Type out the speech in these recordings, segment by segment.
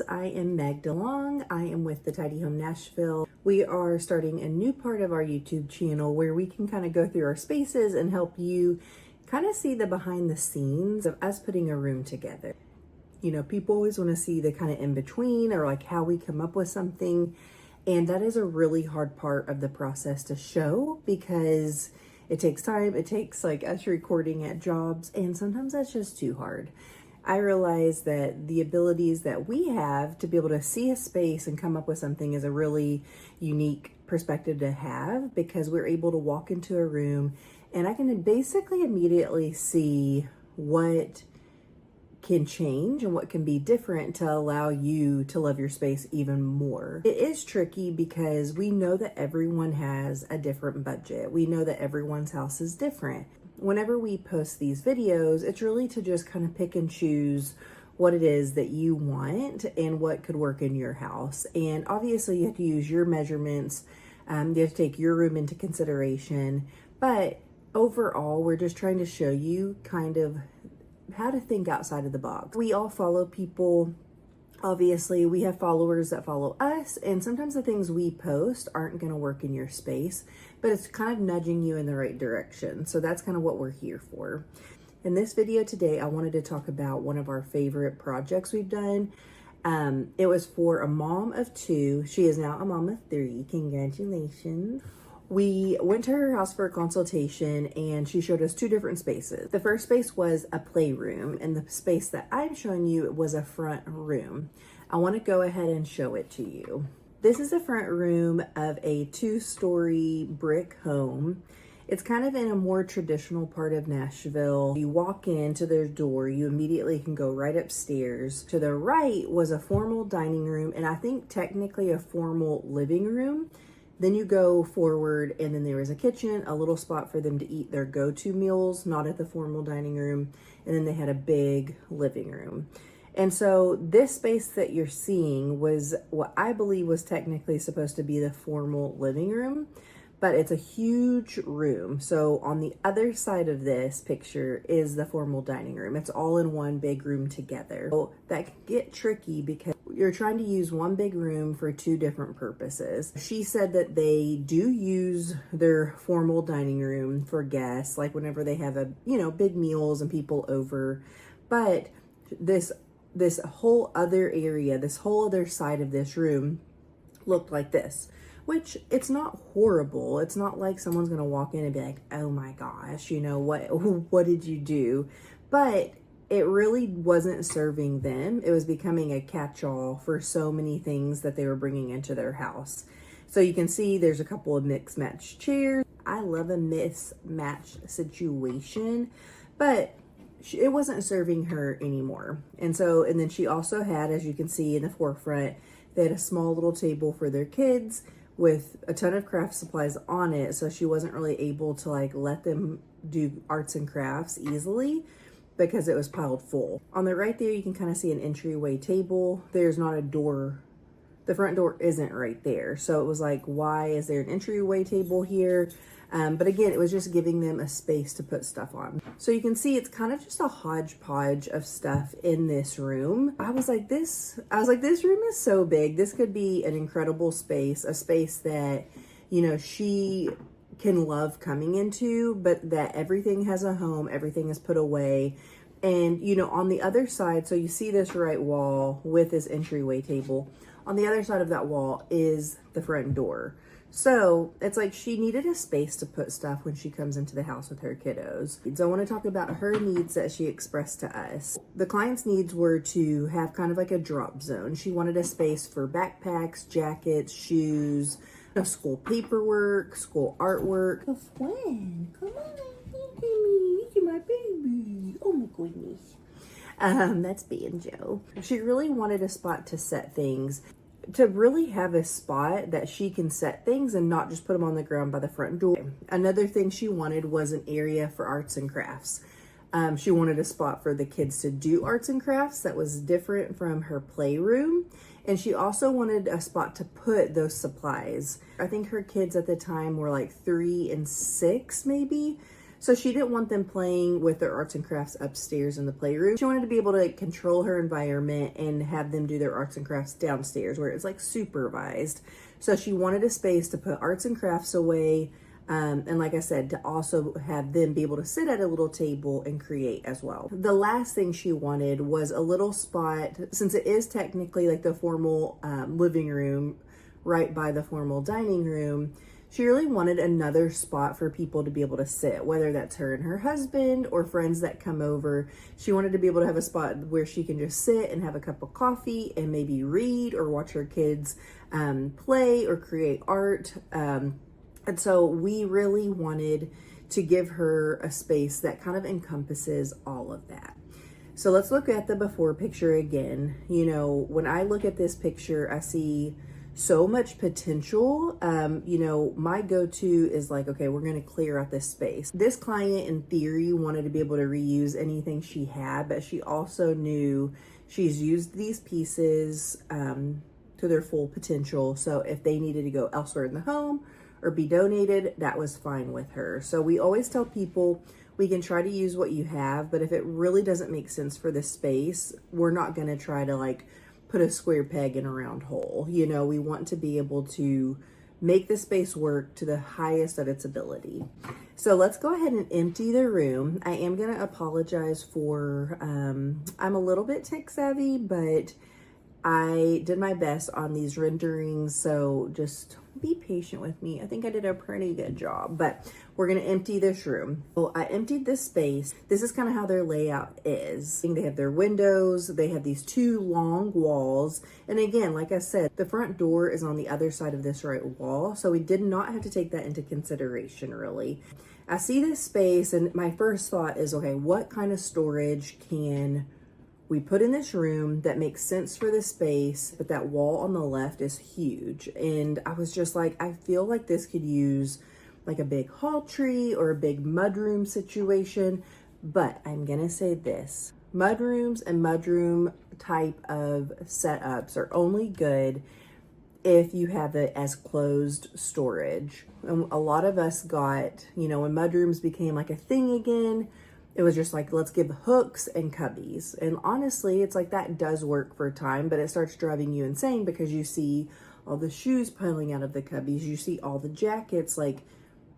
I am Magda Long. I am with the Tidy Home Nashville. We are starting a new part of our YouTube channel where we can kind of go through our spaces and help you kind of see the behind the scenes of us putting a room together. You know, people always want to see the kind of in between or like how we come up with something. And that is a really hard part of the process to show because it takes time. It takes like us recording at jobs, and sometimes that's just too hard. I realize that the abilities that we have to be able to see a space and come up with something is a really unique perspective to have, because we're able to walk into a room and I can basically immediately see what can change and what can be different to allow you to love your space even more. It is tricky because we know that everyone has a different budget. We know that everyone's house is different. Whenever we post these videos, it's really to just kind of pick and choose what it is that you want and what could work in your house. And obviously you have to use your measurements. You have to take your room into consideration. But overall, we're just trying to show you kind of how to think outside of the box. We all follow people. Obviously, we have followers that follow us, and sometimes the things we post aren't going to work in your space, but it's kind of nudging you in the right direction. So that's kind of what we're here for. In this video today, I wanted to talk about one of our favorite projects we've done. It was for a mom of 2. She is now a mom of 3. Congratulations. We went to her house for a consultation and she showed us 2 different spaces. The first space was a playroom, and the space that I'm showing you was a front room. I want to go ahead and show it to you. This is the front room of a 2-story brick home. It's kind of in a more traditional part of Nashville. You walk into their door, you immediately can go right upstairs. To the right was a formal dining room, and I think technically a formal living room. Then you go forward and then there was a kitchen, a little spot for them to eat their go-to meals, not at the formal dining room. And then they had a big living room. And so this space that you're seeing was what I believe was technically supposed to be the formal living room, but it's a huge room. So on the other side of this picture is the formal dining room. It's all in one big room together. So that can get tricky because you're trying to use one big room for 2 different purposes. She said that they do use their formal dining room for guests, like whenever they have big meals and people over. But this whole other area, this whole other side of this room looked like this, which it's not horrible. It's not like someone's gonna walk in and be like, oh my gosh, what did you do? But it really wasn't serving them. It was becoming a catch-all for so many things that they were bringing into their house. So you can see there's a couple of mixed match chairs. I love a mismatched situation, but it wasn't serving her anymore. And then she also had, as you can see in the forefront, they had a small little table for their kids with a ton of craft supplies on it. So she wasn't really able to let them do arts and crafts easily because it was piled full. On the right there, you can kind of see an entryway table. There's not a door. The front door isn't right there. So it was like, why is there an entryway table here? But again, it was just giving them a space to put stuff on. So you can see it's kind of just a hodgepodge of stuff in this room. I was like, this room is so big. This could be an incredible space, a space that, she can love coming into, but that everything has a home, everything is put away. And, on the other side, so you see this right wall with this entryway table. On the other side of that wall is the front door. So it's like she needed a space to put stuff when she comes into the house with her kiddos. So I want to talk about her needs that she expressed to us. The client's needs were to have kind of like a drop zone. She wanted a space for backpacks, jackets, shoes, school paperwork, school artwork. A friend, come on, look at me, look at my baby. Oh my goodness. That's Banjo. She really wanted a spot to set things, to really have a spot that she can set things and not just put them on the ground by the front door. Another thing she wanted was an area for arts and crafts. She wanted a spot for the kids to do arts and crafts that was different from her playroom. And she also wanted a spot to put those supplies. I think her kids at the time were like 3 and 6 maybe. So she didn't want them playing with their arts and crafts upstairs in the playroom. She wanted to be able to control her environment and have them do their arts and crafts downstairs where it's like supervised. So she wanted a space to put arts and crafts away. And like I said, to also have them be able to sit at a little table and create as well. The last thing she wanted was a little spot, since it is technically like the formal living room right by the formal dining room. She really wanted another spot for people to be able to sit, whether that's her and her husband or friends that come over. She wanted to be able to have a spot where she can just sit and have a cup of coffee and maybe read or watch her kids play or create art. And so we really wanted to give her a space that kind of encompasses all of that. So let's look at the before picture again. You know, when I look at this picture, I see so much potential. You know, my go-to is like, okay, we're going to clear out this space. This client in theory wanted to be able to reuse anything she had, but she also knew she's used these pieces to their full potential. So if they needed to go elsewhere in the home or be donated, that was fine with her. So we always tell people we can try to use what you have, but if it really doesn't make sense for the space, we're not going to try to like put a square peg in a round hole. You know, we want to be able to make the space work to the highest of its ability. So let's go ahead and empty the room. I am going to apologize for, I'm a little bit tech savvy, but I did my best on these renderings, so just be patient with me. I think I did a pretty good job, but we're gonna empty this room. So I emptied this space. This is kind of how their layout is. They have their windows, they have these two long walls, and again, like I said, the front door is on the other side of this right wall, so we did not have to take that into consideration really. I see this space and my first thought is, okay, what kind of storage can we put in this room that makes sense for the space, but that wall on the left is huge. And I was just like, I feel like this could use like a big hall tree or a big mudroom situation. But I'm gonna say this, mudrooms and mudroom type of setups are only good if you have it as closed storage. And a lot of us got, you know, when mudrooms became like a thing again, it was just like, let's give hooks and cubbies. And honestly, it's like that does work for a time, but it starts driving you insane because you see all the shoes piling out of the cubbies. You see all the jackets like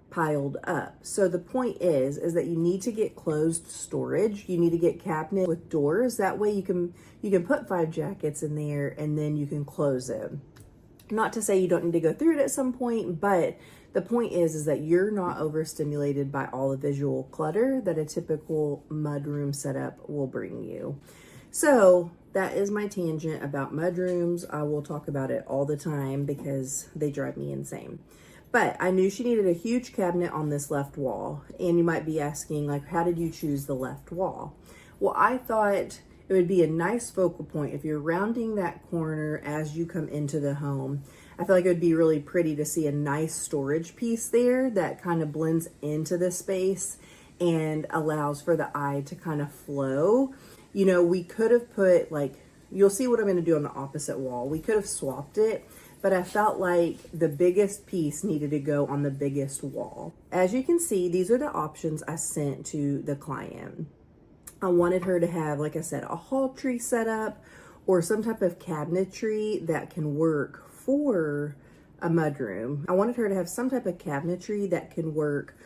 piled up. So the point is that you need to get closed storage. You need to get cabinets with doors. That way you can put 5 jackets in there and then you can close it. Not to say you don't need to go through it at some point, but the point is that you're not overstimulated by all the visual clutter that a typical mudroom setup will bring you. So that is my tangent about mudrooms. I will talk about it all the time because they drive me insane. But I knew she needed a huge cabinet on this left wall. And you might be asking, like, how did you choose the left wall? Well, I thought it would be a nice focal point if you're rounding that corner as you come into the home. I feel like it would be really pretty to see a nice storage piece there that kind of blends into the space and allows for the eye to kind of flow. You know, we could have put like, you'll see what I'm going to do on the opposite wall. We could have swapped it, but I felt like the biggest piece needed to go on the biggest wall. As you can see, these are the options I sent to the client. I wanted her to have, like I said, a hall tree set up or some type of cabinetry that can work for a mudroom. I wanted her to have some type of cabinetry that can work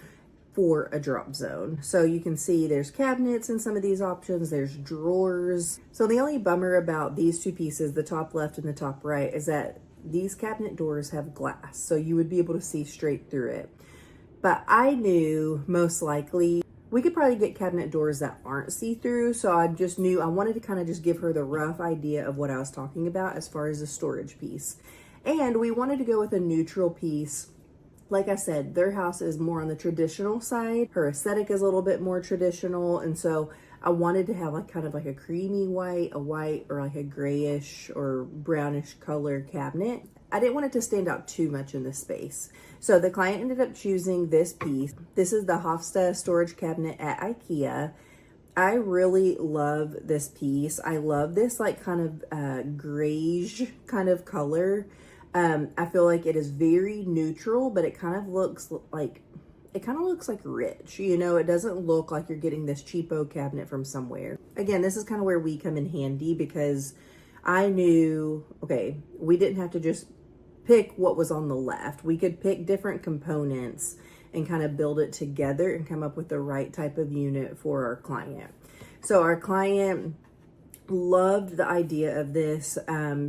for a drop zone. So you can see there's cabinets in some of these options, there's drawers. So the only bummer about these two pieces, the top left and the top right, is that these cabinet doors have glass, so you would be able to see straight through it. But I knew most likely we could probably get cabinet doors that aren't see-through, so I just knew I wanted to kind of just give her the rough idea of what I was talking about as far as the storage piece. And we wanted to go with a neutral piece. Like I said, their house is more on the traditional side. Her aesthetic is a little bit more traditional, and so I wanted to have like kind of like a creamy white, a white, or like a grayish or brownish color cabinet. I didn't want it to stand out too much in the space. So the client ended up choosing this piece. This is the Hofstad storage cabinet at IKEA. I really love this piece. I love this like kind of grayish kind of color. I feel like it is very neutral, but it kind of looks like, it kind of looks like rich, you know, it doesn't look like you're getting this cheapo cabinet from somewhere. Again, this is kind of where we come in handy because I knew, okay, we didn't have to just pick what was on the left. We could pick different components and kind of build it together and come up with the right type of unit for our client. So our client loved the idea of this.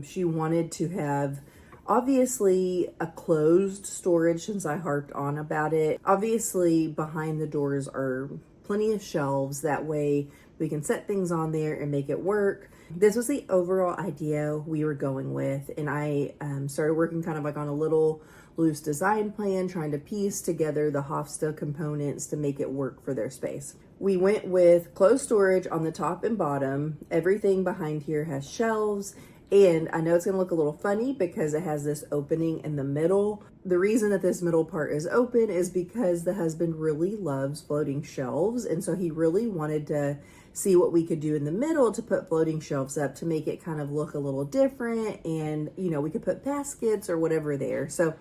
She wanted to have obviously a closed storage, since I harped on about it. Obviously behind the doors are plenty of shelves. That way we can set things on there and make it work. This was the overall idea we were going with. And I started working kind of like on a little loose design plan, trying to piece together the Hofstra components to make it work for their space. We went with closed storage on the top and bottom. Everything behind here has shelves. And I know it's gonna look a little funny because it has this opening in the middle. The reason that this middle part is open is because the husband really loves floating shelves. And so he really wanted to see what we could do in the middle to put floating shelves up to make it kind of look a little different. And, you know, we could put baskets or whatever there. So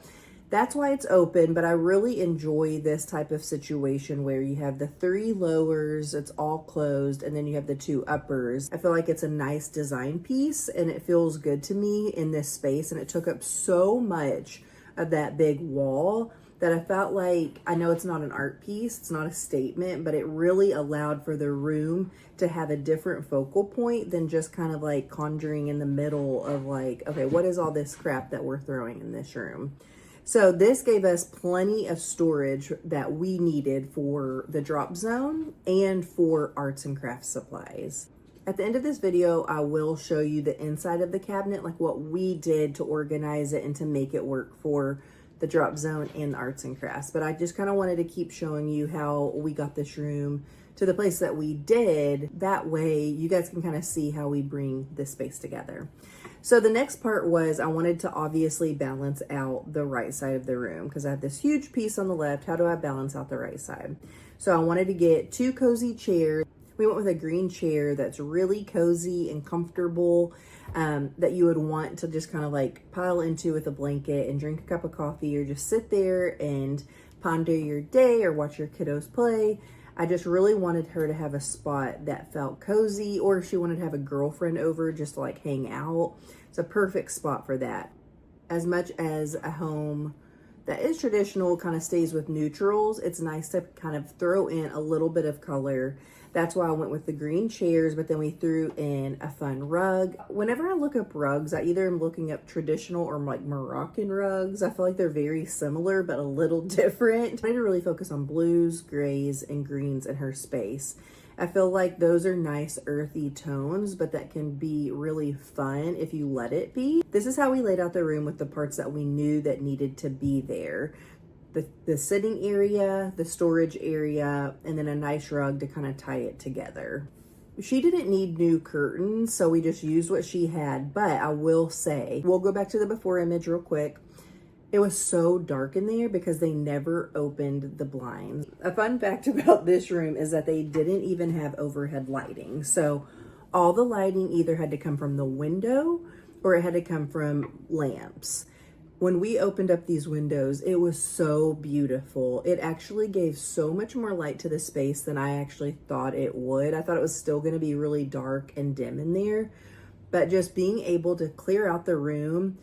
that's why it's open, but I really enjoy this type of situation where you have the 3 lowers, it's all closed, and then you have the 2 uppers. I feel like it's a nice design piece and it feels good to me in this space, and it took up so much of that big wall that I felt like, I know it's not an art piece, it's not a statement, but it really allowed for the room to have a different focal point than just kind of like conjuring in the middle of like, okay, what is all this crap that we're throwing in this room? So this gave us plenty of storage that we needed for the drop zone and for arts and crafts supplies. At the end of this video, I will show you the inside of the cabinet, like what we did to organize it and to make it work for the drop zone and the arts and crafts. But I just kind of wanted to keep showing you how we got this room to the place that we did. That way you guys can kind of see how we bring this space together. So the next part was I wanted to obviously balance out the right side of the room because I have this huge piece on the left. How do I balance out the right side? So I wanted to get 2 cozy chairs. We went with a green chair that's really cozy and comfortable, that you would want to just kind of like pile into with a blanket and drink a cup of coffee or just sit there and ponder your day or watch your kiddos play. I just really wanted her to have a spot that felt cozy, or if she wanted to have a girlfriend over just to like hang out, it's a perfect spot for that. As much as a home that is traditional kind of stays with neutrals, it's nice to kind of throw in a little bit of color. That's why I went with the green chairs, but then we threw in a fun rug. Whenever I look up rugs, I either am looking up traditional or like Moroccan rugs. I feel like they're very similar, but a little different. I need to really focus on blues, grays, and greens in her space. I feel like those are nice earthy tones, but that can be really fun if you let it be. This is how we laid out the room with the parts that we knew that needed to be there. The sitting area, the storage area, and then a nice rug to kind of tie it together. She didn't need new curtains, so we just used what she had, but I will say, we'll go back to the before image real quick. It was so dark in there because they never opened the blinds. A fun fact about this room is that they didn't even have overhead lighting. So all the lighting either had to come from the window or it had to come from lamps. When we opened up these windows, it was so beautiful. It actually gave so much more light to the space than I actually thought it would. I thought it was still going to be really dark and dim in there, but just being able to clear out the room,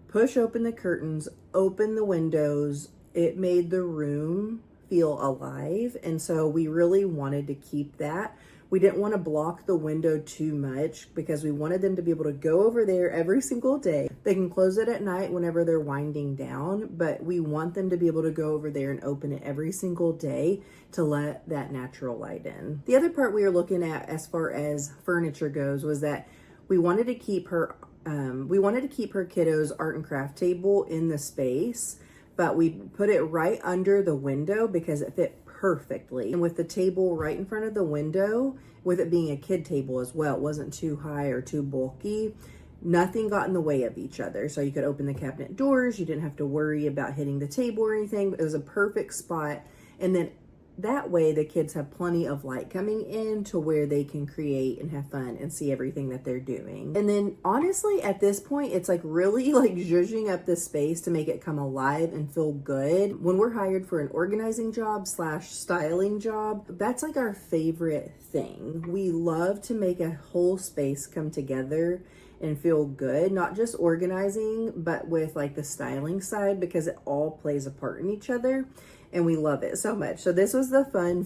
push open the curtains, open the windows, it made the room feel alive. And so we really wanted to keep that. We didn't want to block the window too much because we wanted them to be able to go over there every single day. They can close it at night whenever they're winding down, but we want them to be able to go over there and open it every single day to let that natural light in. The other part we were looking at as far as furniture goes was that we wanted to keep her kiddos art and craft table in the space, but we put it right under the window because it fit perfectly. And with the table right in front of the window, with it being a kid table as well, it wasn't too high or too bulky. Nothing got in the way of each other. So you could open the cabinet doors. You didn't have to worry about hitting the table or anything. But it was a perfect spot. And then that way the kids have plenty of light coming in to where they can create and have fun and see everything that they're doing. And then honestly, at this point, it's like really like zhuzhing up the space to make it come alive and feel good. When we're hired for an organizing job / styling job, that's like our favorite thing. We love to make a whole space come together and feel good, not just organizing, but with like the styling side, because it all plays a part in each other. And we love it so much. So this was the fun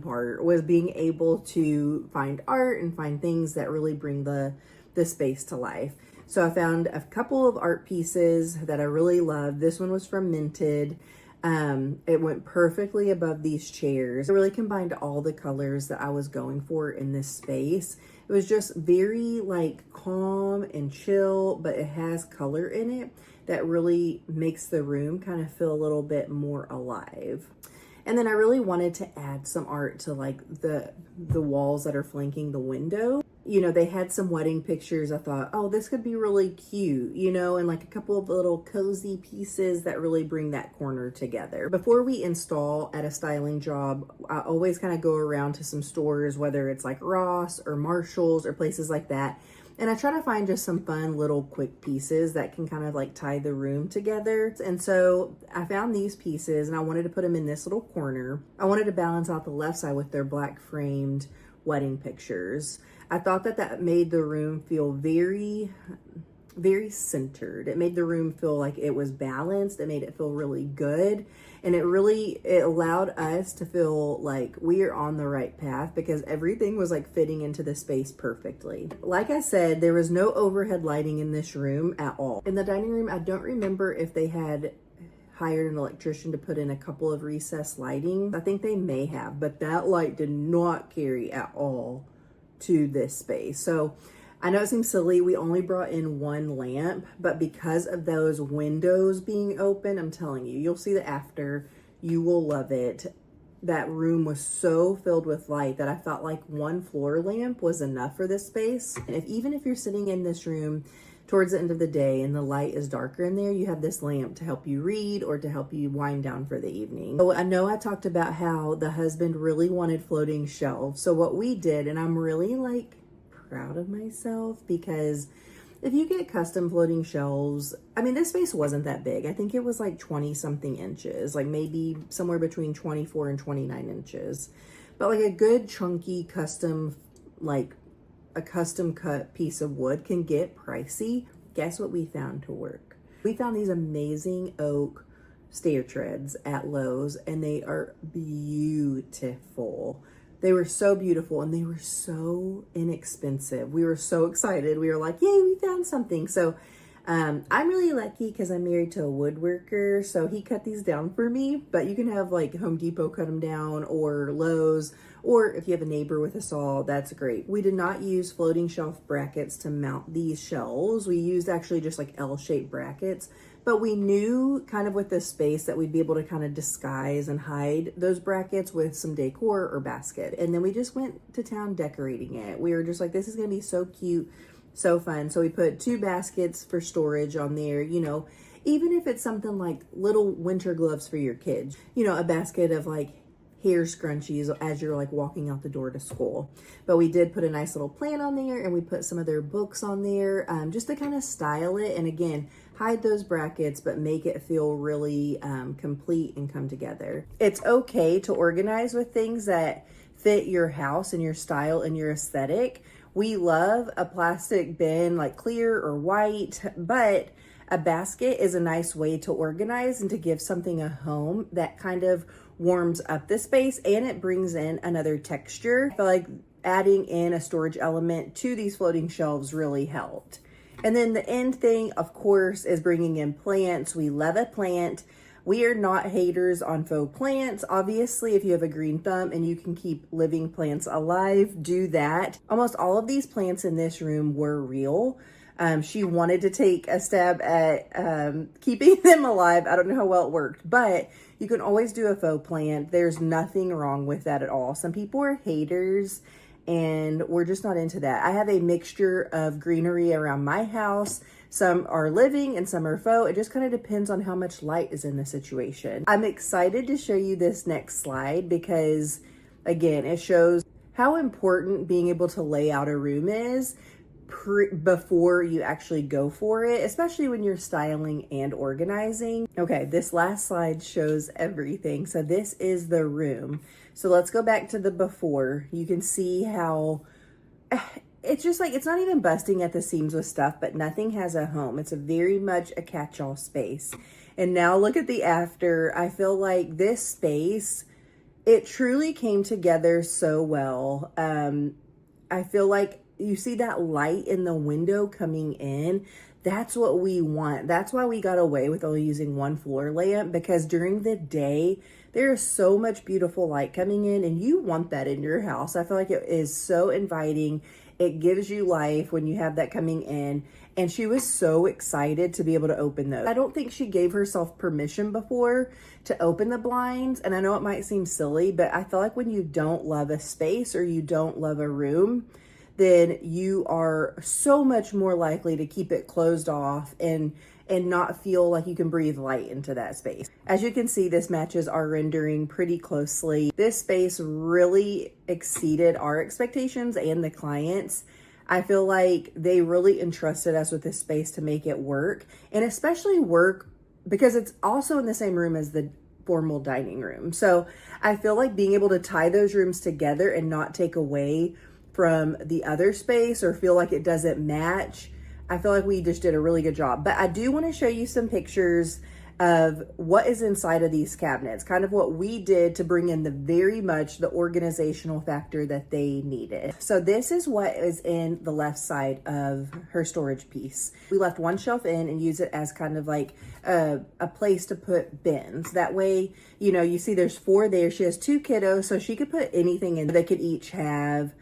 part, was being able to find art and find things that really bring the space to life. So I found a couple of art pieces that I really loved. This one was from Minted. It went perfectly above these chairs. It really combined all the colors that I was going for in this space. It was just very like calm and chill, but it has color in it that really makes the room kind of feel a little bit more alive. And then I really wanted to add some art to like the walls that are flanking the window. You know, they had some wedding pictures. I thought, oh, this could be really cute, you know, and like a couple of little cozy pieces that really bring that corner together. Before we install at a styling job, I always kind of go around to some stores, whether it's like Ross or Marshall's or places like that. And I try to find just some fun little quick pieces that can kind of like tie the room together. And so I found these pieces and I wanted to put them in this little corner. I wanted to balance out the left side with their black framed wedding pictures. I thought that that made the room feel very centered. It made the room feel like it was balanced. It made it feel really good. And it allowed us to feel like we are on the right path because everything was like fitting into the space perfectly. Like I said, there was no overhead lighting in this room at all. In the dining room, I don't remember if they had hired an electrician to put in a couple of recessed lighting. I think they may have, but that light did not carry at all to this space. So I know it seems silly, we only brought in one lamp, but because of those windows being open, I'm telling you, you'll see the after, you will love it. That room was so filled with light that I felt like one floor lamp was enough for this space. And even if you're sitting in this room towards the end of the day and the light is darker in there, you have this lamp to help you read or to help you wind down for the evening. So I know I talked about how the husband really wanted floating shelves. So what we did, and I'm really like proud of myself, because if you get custom floating shelves, I mean, this space wasn't that big. I think it was like 20 something inches, like maybe somewhere between 24 and 29 inches. But like a good chunky custom, like a custom cut piece of wood can get pricey. Guess what we found to work? We found these amazing oak stair treads at Lowe's, and they are beautiful. They were so beautiful and they were so inexpensive. We were so excited. We were like, yay, we found something. So I'm really lucky because I'm married to a woodworker. So he cut these down for me, but you can have like Home Depot cut them down or Lowe's, or if you have a neighbor with a saw, that's great. We did not use floating shelf brackets to mount these shelves. We used actually just like L-shaped brackets. But we knew kind of with this space that we'd be able to kind of disguise and hide those brackets with some decor or basket. And then we just went to town decorating it. We were just like, this is going to be so cute, so fun. So we put 2 baskets for storage on there, you know, even if it's something like little winter gloves for your kids, you know, a basket of like hair scrunchies as you're like walking out the door to school. But we did put a nice little plant on there, and we put some of their books on there just to kind of style it. And again, hide those brackets, but make it feel really complete and come together. It's okay to organize with things that fit your house and your style and your aesthetic. We love a plastic bin, like clear or white, but a basket is a nice way to organize and to give something a home that kind of warms up the space, and it brings in another texture. I feel like adding in a storage element to these floating shelves really helped. And then the end thing, of course, is bringing in plants. We love a plant. We are not haters on faux plants. Obviously, if you have a green thumb and you can keep living plants alive, do that. Almost all of these plants in this room were real. She wanted to take a stab at keeping them alive. I don't know how well it worked, but you can always do a faux plant. There's nothing wrong with that at all. Some people are haters, and we're just not into that. I have a mixture of greenery around my house Some are living and some are faux. It just kind of depends on how much light is in the situation. I'm excited to show you this next slide because, again, it shows how important being able to lay out a room is before you actually go for it, especially when you're styling and organizing. Okay, this last slide shows everything. So this is the room. So let's go back to the before. You can see how it's just like, it's not even busting at the seams with stuff, but nothing has a home. It's a very much a catch-all space. And now look at the after. I feel like this space, it truly came together so well. I feel like you see that light in the window coming in. That's what we want. That's why we got away with only using one floor lamp, because during the day, there is so much beautiful light coming in and you want that in your house. I feel like it is so inviting. It gives you life when you have that coming in. And she was so excited to be able to open those. I don't think she gave herself permission before to open the blinds. And I know it might seem silly, but I feel like when you don't love a space or you don't love a room, then you are so much more likely to keep it closed off and not feel like you can breathe light into that space. As you can see, this matches our rendering pretty closely. This space really exceeded our expectations and the clients. I feel like they really entrusted us with this space to make it work, and especially work because it's also in the same room as the formal dining room. So I feel like being able to tie those rooms together and not take away from the other space or feel like it doesn't match, I feel like we just did a really good job. But I do want to show you some pictures of what is inside of these cabinets, kind of what we did to bring in very much the organizational factor that they needed. So this is what is in the left side of her storage piece. We left one shelf in and use it as kind of like a place to put bins. That way, you know, you see there's 4 there. She has 2 kiddos, so she could put anything in. They could each have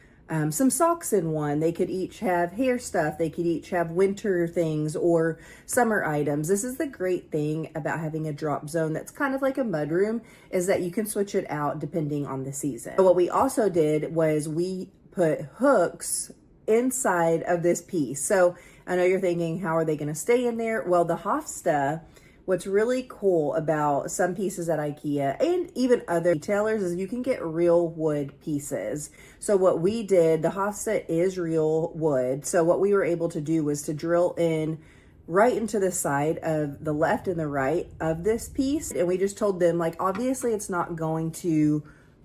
some socks in one. They could each have hair stuff. They could each have winter things or summer items. This is the great thing about having a drop zone that's kind of like a mudroom, is that you can switch it out depending on the season. But what we also did was we put hooks inside of this piece. So I know you're thinking, how are they going to stay in there? Well, the Hofsta, what's really cool about some pieces at IKEA and even other retailers is you can get real wood pieces. So what we did, the Hofsta is real wood. So what we were able to do was to drill in right into the side of the left and the right of this piece. And we just told them, like, obviously it's not going to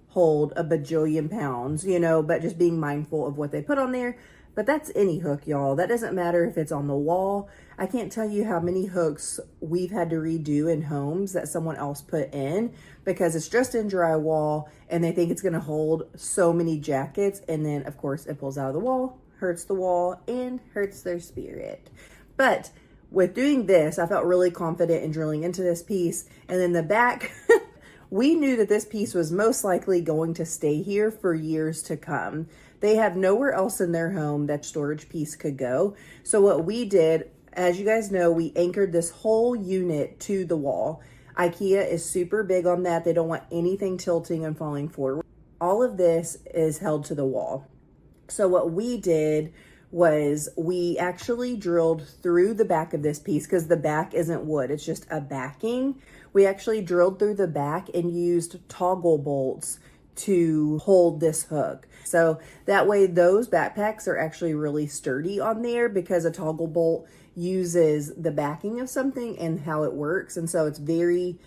hold a bajillion pounds, you know, but just being mindful of what they put on there. But that's any hook, y'all. That doesn't matter if it's on the wall. I can't tell you how many hooks we've had to redo in homes that someone else put in because it's just in drywall and they think it's going to hold so many jackets. And then, of course, it pulls out of the wall, hurts the wall, and hurts their spirit. But with doing this, I felt really confident in drilling into this piece. And then the back, we knew that this piece was most likely going to stay here for years to come. They have nowhere else in their home that storage piece could go. So what we did, as you guys know, we anchored this whole unit to the wall. IKEA is super big on that. They don't want anything tilting and falling forward. All of this is held to the wall. So what we did was we actually drilled through the back of this piece because the back isn't wood, it's just a backing. We actually drilled through the back and used toggle bolts to hold this hook. So that way those backpacks are actually really sturdy on there because a toggle bolt uses the backing of something and how it works. And so it's very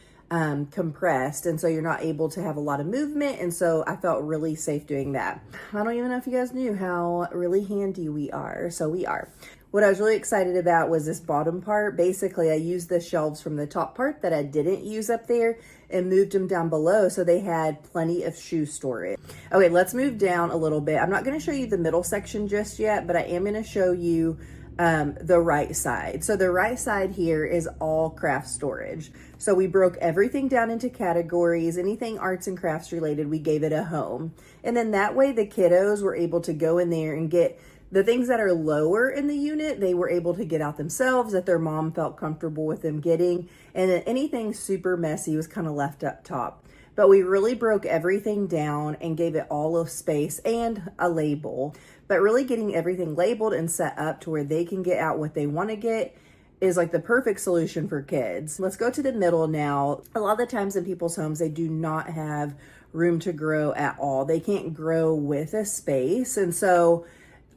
compressed. And so you're not able to have a lot of movement. And so I felt really safe doing that. I don't even know if you guys knew how really handy we are. So we are. What I was really excited about was this bottom part. Basically, I used the shelves from the top part that I didn't use up there and moved them down below so they had plenty of shoe storage. Okay, let's move down a little bit. I'm not going to show you the middle section just yet, but I am going to show you the right side. So the right side here is all craft storage. So we broke everything down into categories. Anything arts and crafts related, we gave it a home. And then that way the kiddos were able to go in there and get the things that are lower in the unit, they were able to get out themselves, that their mom felt comfortable with them getting. And then anything super messy was kind of left up top. but we really broke everything down and gave it all of space and a label. But really getting everything labeled and set up to where they can get out what they want to get is like the perfect solution for kids. Let's go to the middle now. A lot of the times in people's homes, they do not have room to grow at all. They can't grow with a space. And so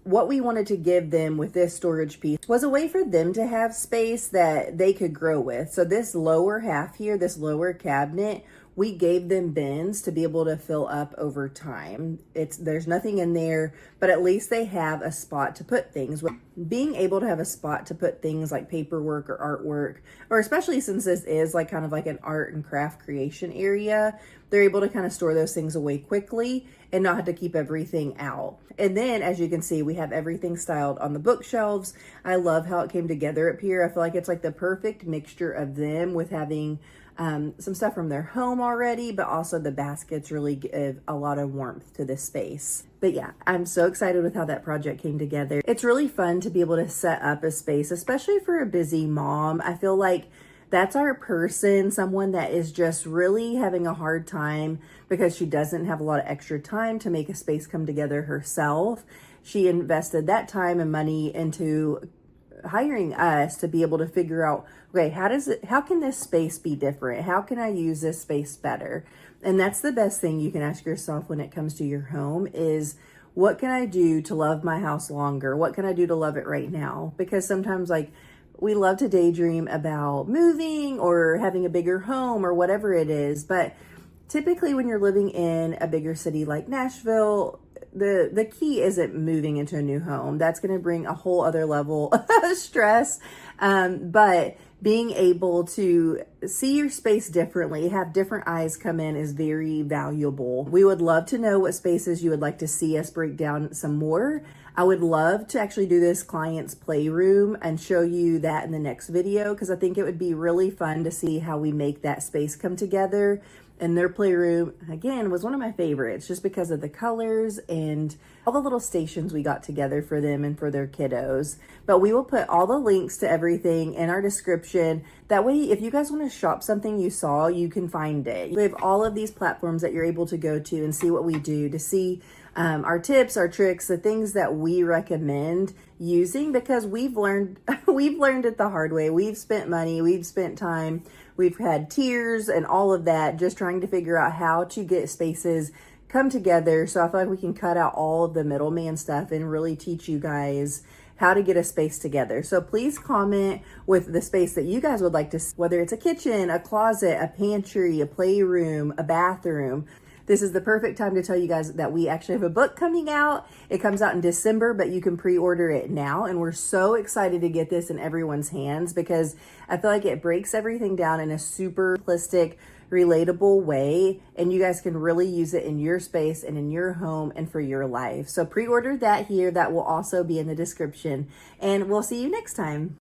what we wanted to give them with this storage piece was a way for them to have space that they could grow with. So this lower half here, this lower cabinet, we gave them bins to be able to fill up over time. There's nothing in there, but at least they have a spot to put things. Being able to have a spot to put things like paperwork or artwork, or especially since this is like kind of like an art and craft creation area, they're able to kind of store those things away quickly and not have to keep everything out. And then as you can see, we have everything styled on the bookshelves. I love how it came together up here. I feel like it's like the perfect mixture of them with having some stuff from their home already, but also the baskets really give a lot of warmth to this space. But yeah, I'm so excited with how that project came together. It's really fun to be able to set up a space, especially for a busy mom. I feel like that's our person, someone that is just really having a hard time because she doesn't have a lot of extra time to make a space come together herself. She invested that time and money into hiring us to be able to figure out, okay, how can this space be different? How can I use this space better? And that's the best thing you can ask yourself when it comes to your home is, what can I do to love my house longer? What can I do to love it right now? Because sometimes like we love to daydream about moving or having a bigger home or whatever it is. But typically when you're living in a bigger city like Nashville, the key isn't moving into a new home. That's going to bring a whole other level of stress. But being able to see your space differently, have different eyes come in is very valuable. We would love to know what spaces you would like to see us break down some more. I would love to actually do this client's playroom and show you that in the next video, because I think it would be really fun to see how we make that space come together. And their playroom, again, was one of my favorites just because of the colors and all the little stations we got together for them and for their kiddos. But we will put all the links to everything in our description. That way, if you guys want to shop something you saw, you can find it. We have all of these platforms that you're able to go to and see what we do, to see our tips, our tricks, the things that we recommend using, because we've learned it the hard way. We've spent money, we've spent time, we've had tears and all of that just trying to figure out how to get spaces come together. So I feel like we can cut out all of the middleman stuff and really teach you guys how to get a space together. So please comment with the space that you guys would like to see, whether it's a kitchen, a closet, a pantry, a playroom, a bathroom. This is the perfect time to tell you guys that we actually have a book coming out. It comes out in December, but you can pre-order it now. And we're so excited to get this in everyone's hands because I feel like it breaks everything down in a super simplistic, relatable way. And you guys can really use it in your space and in your home and for your life. So pre-order that here. That will also be in the description. And we'll see you next time.